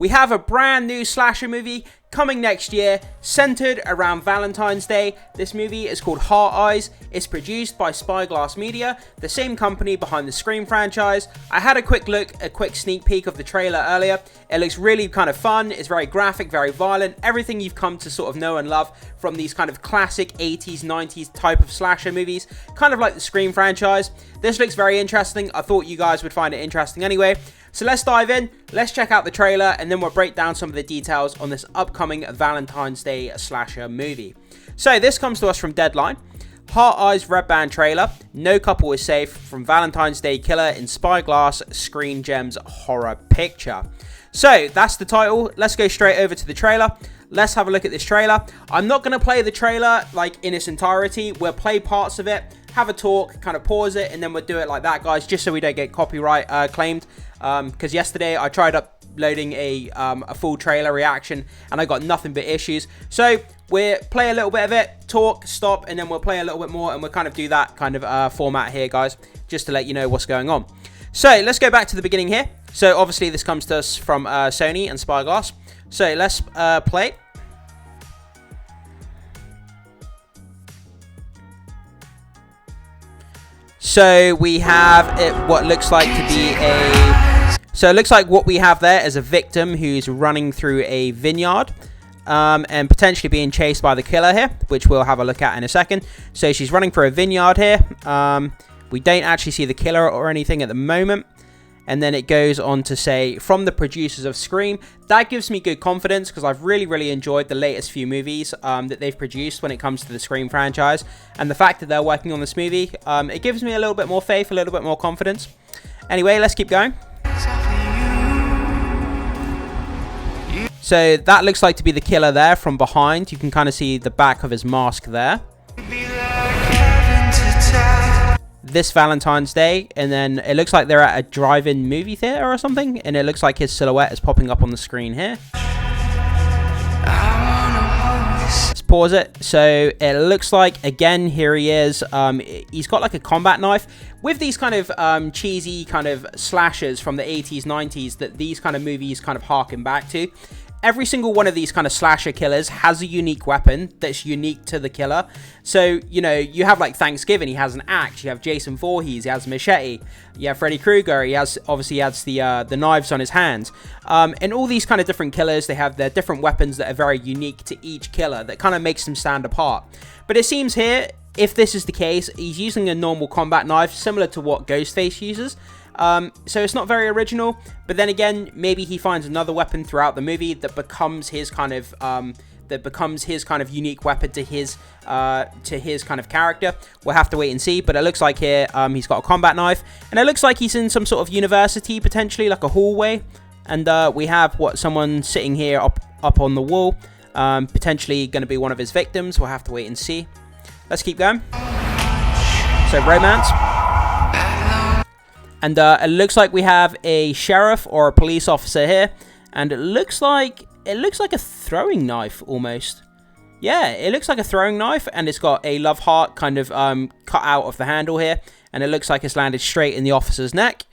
We have a brand new slasher movie coming next year, centered around Valentine's Day. This movie is called Heart Eyes. It's produced by Spyglass Media, the same company behind the Scream franchise. I had a quick sneak peek of the trailer earlier. It looks really kind of fun. It's very graphic, very violent. Everything you've come to sort of know and love from these kind of classic 80s, 90s type of slasher movies, kind of like the Scream franchise. This looks very interesting. I thought you guys would find it interesting anyway. So let's dive in, let's check out the trailer, and then we'll break down some of the details on this upcoming Valentine's Day slasher movie. So this comes to us from Deadline. Heart Eyes Red Band trailer, no couple is safe from Valentine's Day killer in Spyglass Screen Gems horror picture. So that's the title. Let's go straight over to the trailer. Let's have a look at this trailer. I'm not going to play the trailer like in its entirety. We'll play parts of it, have a talk, kind of pause it, and then we'll do it like that, guys, just so we don't get copyright claimed. Because yesterday I tried uploading a full trailer reaction and I got nothing but issues. So we'll play a little bit of it, talk, stop, and then we'll play a little bit more, and we'll kind of do that kind of format here, guys, just to let you know what's going on. So let's go back to the beginning here. So obviously this comes to us from Sony and Spyglass. So let's play. So we have what looks like to be So it looks like what we have there is a victim who's running through a vineyard and potentially being chased by the killer here, which we'll have a look at in a second. So she's running through a vineyard here. We don't actually see the killer or anything at the moment. And then it goes on to say, from the producers of Scream. That gives me good confidence because I've really enjoyed the latest few movies that they've produced when it comes to the Scream franchise. And the fact that they're working on this movie, it gives me a little bit more faith, a little bit more confidence. Anyway, let's keep going. So that looks like to be the killer there from behind. You can kind of see the back of his mask there. This Valentine's Day, and then it looks like they're at a drive-in movie theater or something, and it looks like his silhouette is popping up on the screen here. Let's pause it. So it looks like, again, here he is. He's got like a combat knife. With these kind of cheesy kind of slashers from the 80s, 90s that these kind of movies kind of harken back to, every single one of these kind of slasher killers has a unique weapon that's unique to the killer. So, you know, you have like Thanksgiving, he has an axe. You have Jason Voorhees, he has a machete. You have Freddy Krueger, he has the knives on his hands. And all these kind of different killers, they have their different weapons that are very unique to each killer that kind of makes them stand apart. But it seems here, if this is the case, he's using a normal combat knife similar to what Ghostface uses. So it's not very original, but then again, maybe he finds another weapon throughout the movie that becomes his kind of unique weapon to his kind of character. We'll have to wait and see, but it looks like here he's got a combat knife, and it looks like he's in some sort of university, potentially like a hallway, and we have someone sitting here up on the wall, potentially going to be one of his victims. We'll have to wait and see. Let's keep going. So romance. And it looks like we have a sheriff or a police officer here, and it looks like a throwing knife almost. Yeah, it looks like a throwing knife, and it's got a love heart kind of cut out of the handle here, and it looks like it's landed straight in the officer's neck.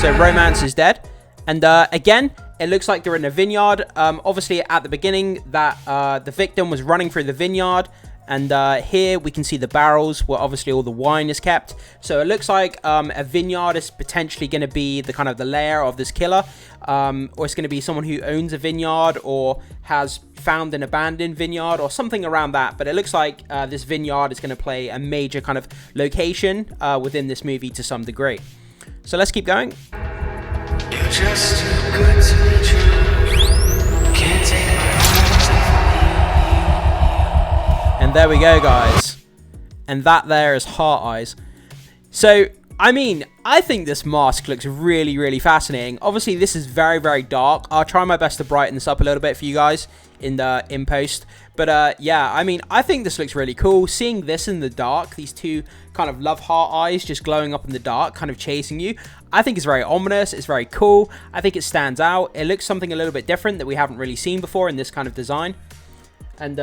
So romance is dead, and again, it looks like they're in a vineyard. Obviously, at the beginning, that the victim was running through the vineyard. And here we can see the barrels where obviously all the wine is kept. So it looks like a vineyard is potentially going to be the kind of the lair of this killer. Or it's going to be someone who owns a vineyard or has found an abandoned vineyard or something around that. But it looks like this vineyard is going to play a major kind of location within this movie to some degree. So let's keep going. You're just too good to be true. Can't take my And there we go, guys. And that there is Heart Eyes. So, I mean, I think this mask looks really fascinating. Obviously, this is very dark. I'll try my best to brighten this up a little bit for you guys in post. But yeah, I mean, I think this looks really cool. Seeing this in the dark, these two kind of love heart eyes just glowing up in the dark, kind of chasing you, I think it's very ominous. It's very cool. I think it stands out. It looks something a little bit different that we haven't really seen before in this kind of design. And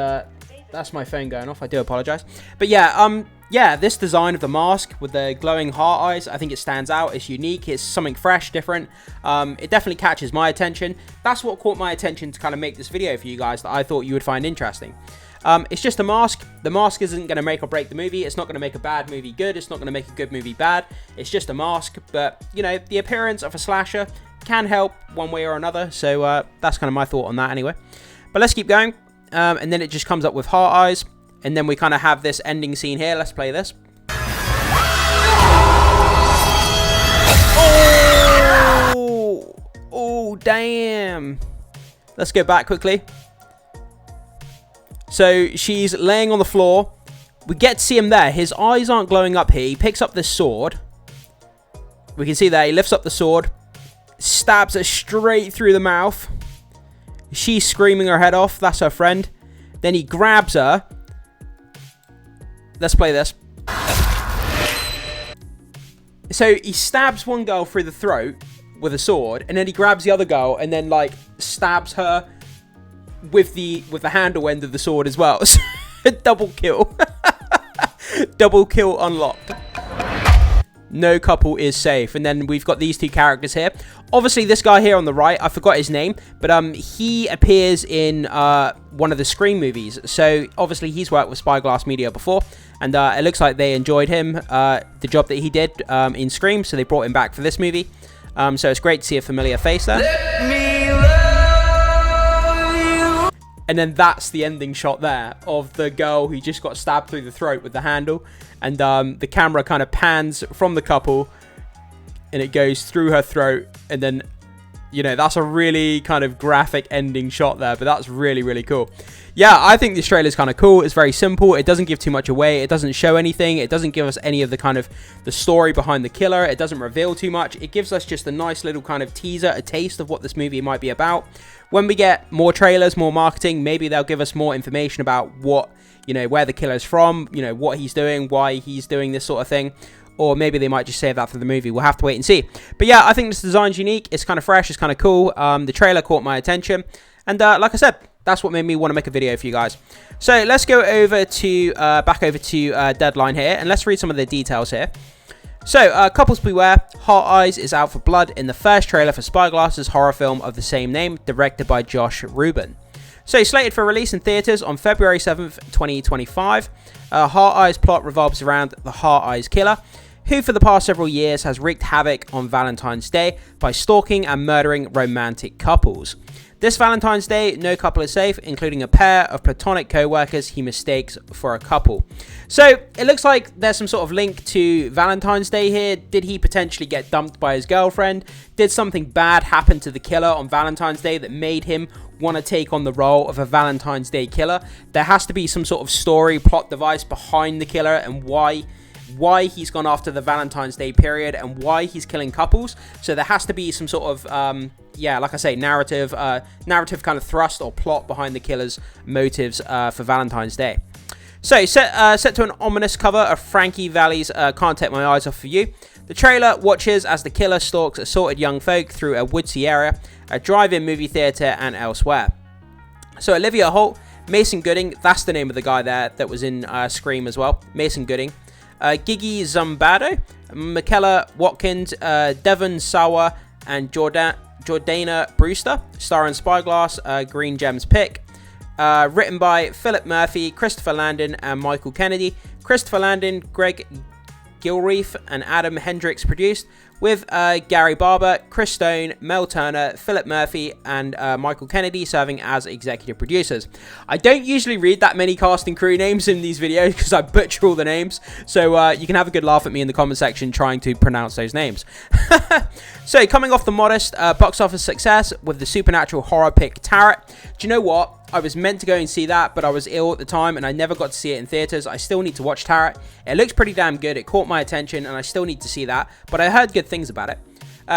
that's my phone going off. I do apologize. But yeah, yeah, this design of the mask with the glowing heart eyes, I think it stands out. It's unique. It's something fresh, different. It definitely catches my attention. That's what caught my attention to kind of make this video for you guys that I thought you would find interesting. It's just a mask. The mask isn't going to make or break the movie. It's not going to make a bad movie good. It's not going to make a good movie bad. It's just a mask. But, you know, the appearance of a slasher can help one way or another. So that's kind of my thought on that anyway. But let's keep going. And then it just comes up with heart eyes. And then we kind of have this ending scene here. Let's play this. Oh! Oh, damn. Let's go back quickly. So she's laying on the floor. We get to see him there. His eyes aren't glowing up here. He picks up this sword. We can see there. He lifts up the sword. Stabs her straight through the mouth. She's screaming her head off. That's her friend. Then he grabs her. Let's play this. So he stabs one girl through the throat with a sword. And then he grabs the other girl and then, like, stabs her with the handle end of the sword as well. Double kill. Double kill unlocked. No couple is safe. And then we've got these two characters here. Obviously, this guy here on the right, I forgot his name, but he appears in one of the Scream movies. So obviously, he's worked with Spyglass Media before, and it looks like they enjoyed him, the job that he did in Scream. So they brought him back for this movie. So it's great to see a familiar face there. Let me love you. And then that's the ending shot there of the girl who just got stabbed through the throat with the handle. And the camera kind of pans from the couple and it goes through her throat. And then, you know, that's a really kind of graphic ending shot there. But that's really, really cool. Yeah, I think this trailer is kind of cool. It's very simple. It doesn't give too much away. It doesn't show anything. It doesn't give us any of the kind of the story behind the killer. It doesn't reveal too much. It gives us just a nice little kind of teaser, a taste of what this movie might be about. When we get more trailers, more marketing, maybe they'll give us more information about what, you know, where the killer's from, you know, what he's doing, why he's doing this sort of thing. Or maybe they might just save that for the movie. We'll have to wait and see. But yeah, I think this design's unique. It's kind of fresh. It's kind of cool. The trailer caught my attention. And like I said, that's what made me want to make a video for you guys. So let's go over to, back over to Deadline here. And let's read some of the details here. So, couples beware. Heart Eyes is out for blood in the first trailer for Spyglass's horror film of the same name, directed by Josh Rubin. So, slated for release in theaters on February 7th, 2025. Heart Eyes plot revolves around the Heart Eyes killer, who for the past several years has wreaked havoc on Valentine's Day by stalking and murdering romantic couples. This Valentine's Day, no couple is safe, including a pair of platonic co-workers he mistakes for a couple. So, it looks like there's some sort of link to Valentine's Day here. Did he potentially get dumped by his girlfriend? Did something bad happen to the killer on Valentine's Day that made him want to take on the role of a Valentine's Day killer? There has to be some sort of story, plot device behind the killer and why he's gone after the Valentine's Day period and why he's killing couples. So there has to be some sort of, yeah, like I say, narrative kind of thrust or plot behind the killer's motives for Valentine's Day. So set to an ominous cover of Frankie Valli's Can't Take My Eyes Off of You. The trailer watches as the killer stalks assorted young folk through a woodsy area, a drive-in movie theater and elsewhere. So Olivia Holt, Mason Gooding, that's the name of the guy there that was in Scream as well, Mason Gooding. Gigi Zambado, Michaela Watkins, Devon Sawa, and Jordana Brewster, starring Spyglass, Green Gems pick. Written by Philip Murphy, Christopher Landon, and Michael Kennedy. Christopher Landon, Greg Gilreath, and Adam Hendricks produced, with Gary Barber, Chris Stone, Mel Turner, Philip Murphy, and Michael Kennedy serving as executive producers. I don't usually read that many cast and crew names in these videos because I butcher all the names, so you can have a good laugh at me in the comment section trying to pronounce those names. So, coming off the modest box office success with the supernatural horror pick Tarot, do you know what? I was meant to go and see that, but I was ill at the time and I never got to see it in theaters. I still need to watch Tarot. It looks pretty damn good. It caught my attention and I still need to see that, but I heard good things about it.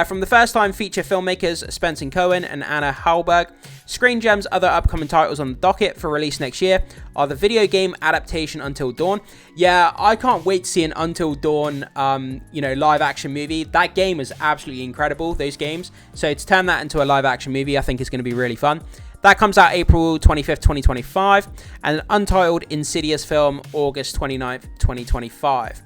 From the first-time feature filmmakers Spencer Cohen and Anna Hallberg, Screen Gems' other upcoming titles on the docket for release next year are the video game adaptation Until Dawn. Yeah, I can't wait to see an Until Dawn, live-action movie. That game is absolutely incredible, those games. So to turn that into a live-action movie, I think is going to be really fun. That comes out April 25th, 2025, and an untitled Insidious film, August 29th, 2025.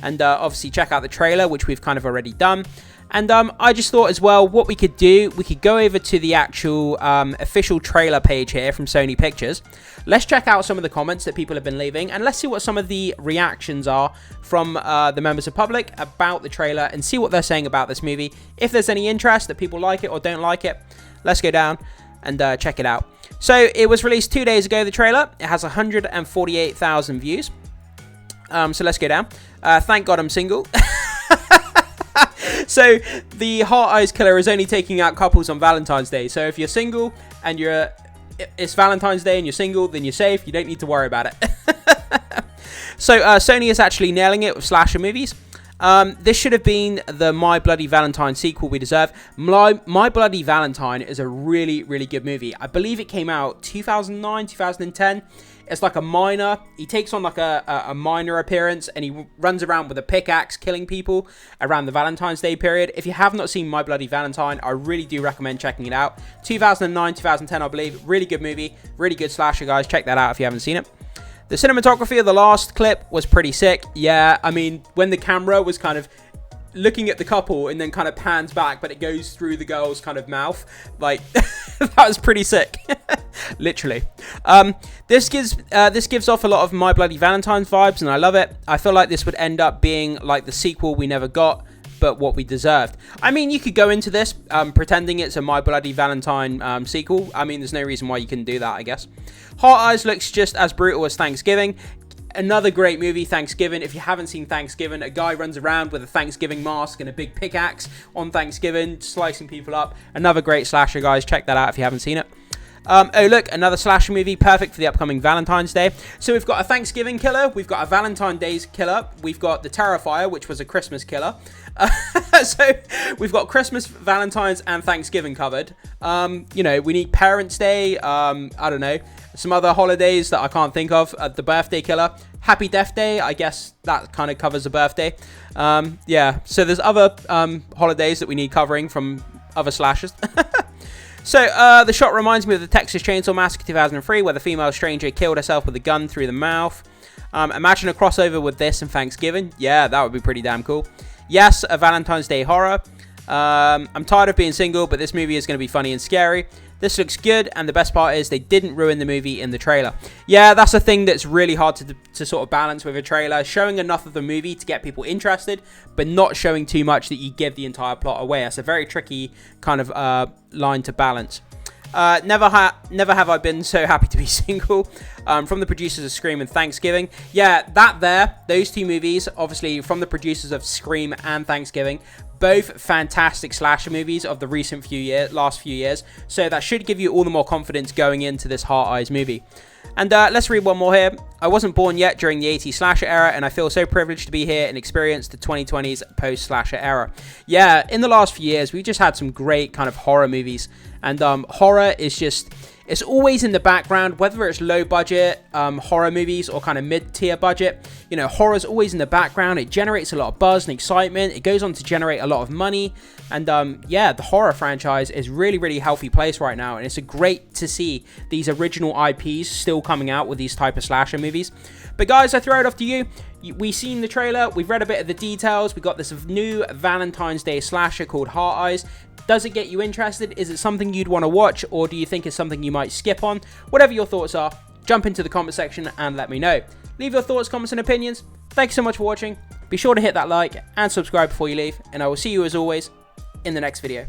And obviously check out the trailer, which we've kind of already done. And I just thought as well, what we could do, we could go over to the actual official trailer page here from Sony Pictures. Let's check out some of the comments that people have been leaving, and let's see what some of the reactions are from the members of public about the trailer, and see what they're saying about this movie. If there's any interest, that people like it or don't like it, let's go down and check it out. So it was released 2 days ago, the trailer. It has 148,000 views. So let's go down. Thank God I'm single. So the Heart Eyes Killer is only taking out couples on Valentine's Day. So if you're single and it's Valentine's Day and you're single, then you're safe. You don't need to worry about it. So Sony is actually nailing it with slasher movies. This should have been the My Bloody Valentine sequel we deserve. My Bloody Valentine is a really, really good movie. I believe it came out 2009, 2010. It's like a miner. He takes on like a miner appearance, and he runs around with a pickaxe killing people around the Valentine's Day period. If you have not seen My Bloody Valentine, I really do recommend checking it out. 2009, 2010, I believe. Really good movie. Really good slasher, guys. Check that out if you haven't seen it. The cinematography of the last clip was pretty sick. Yeah, I mean, when the camera was kind of looking at the couple and then kind of pans back, but it goes through the girl's kind of mouth, like that was pretty sick. Literally. This gives off a lot of My Bloody Valentine's vibes, and I love it. I feel like this would end up being like the sequel we never got, but what we deserved. I mean, you could go into this pretending it's a My Bloody Valentine sequel. I mean, there's no reason why you couldn't do that, I guess. Heart Eyes looks just as brutal as Thanksgiving. Another great movie, Thanksgiving. If you haven't seen Thanksgiving, a guy runs around with a Thanksgiving mask and a big pickaxe on Thanksgiving, slicing people up. Another great slasher, guys. Check that out if you haven't seen it. Oh, look, another slasher movie, perfect for the upcoming Valentine's Day. So we've got a Thanksgiving killer, we've got a Valentine's Day killer, we've got the Terrifier, which was a Christmas killer. So we've got Christmas, Valentine's, and Thanksgiving covered. You know, we need Parents' Day, I don't know, some other holidays that I can't think of. The birthday killer, Happy Death Day, I guess that kind of covers a birthday. Yeah, so there's other holidays that we need covering from other slashers. So, the shot reminds me of the Texas Chainsaw Massacre 2003, where the female stranger killed herself with a gun through the mouth. Imagine a crossover with this and Thanksgiving. Yeah, that would be pretty damn cool. Yes, a Valentine's Day horror. I'm tired of being single, but this movie is going to be funny and scary. This looks good, and the best part is they didn't ruin the movie in the trailer. Yeah, that's a thing that's really hard to sort of balance with a trailer. Showing enough of the movie to get people interested, but not showing too much that you give the entire plot away. That's a very tricky kind of line to balance. Never have I been so happy to be single. From the producers of Scream and Thanksgiving. Yeah, those two movies, obviously from the producers of Scream and Thanksgiving, both fantastic slasher movies of the last few years. So that should give you all the more confidence going into this Heart Eyes movie. And let's read one more here. I wasn't born yet during the 80s slasher era, and I feel so privileged to be here and experience the 2020s post-slasher era. Yeah, in the last few years, we've just had some great kind of horror movies. And horror is just, it's always in the background, whether it's low budget horror movies or kind of mid-tier budget. You know, horror's always in the background. It generates a lot of buzz and excitement. It goes on to generate a lot of money. And yeah, the horror franchise is really, really healthy place right now. And it's great to see these original IPs still coming out with these type of slasher movies. But guys, I throw it off to you. We've seen the trailer. We've read a bit of the details. We got this new Valentine's Day slasher called Heart Eyes. Does it get you interested? Is it something you'd want to watch, or do you think it's something you might skip on? Whatever your thoughts are, jump into the comment section and let me know. Leave your thoughts, comments, and opinions. Thank you so much for watching. Be sure to hit that like and subscribe before you leave, and I will see you as always in the next video.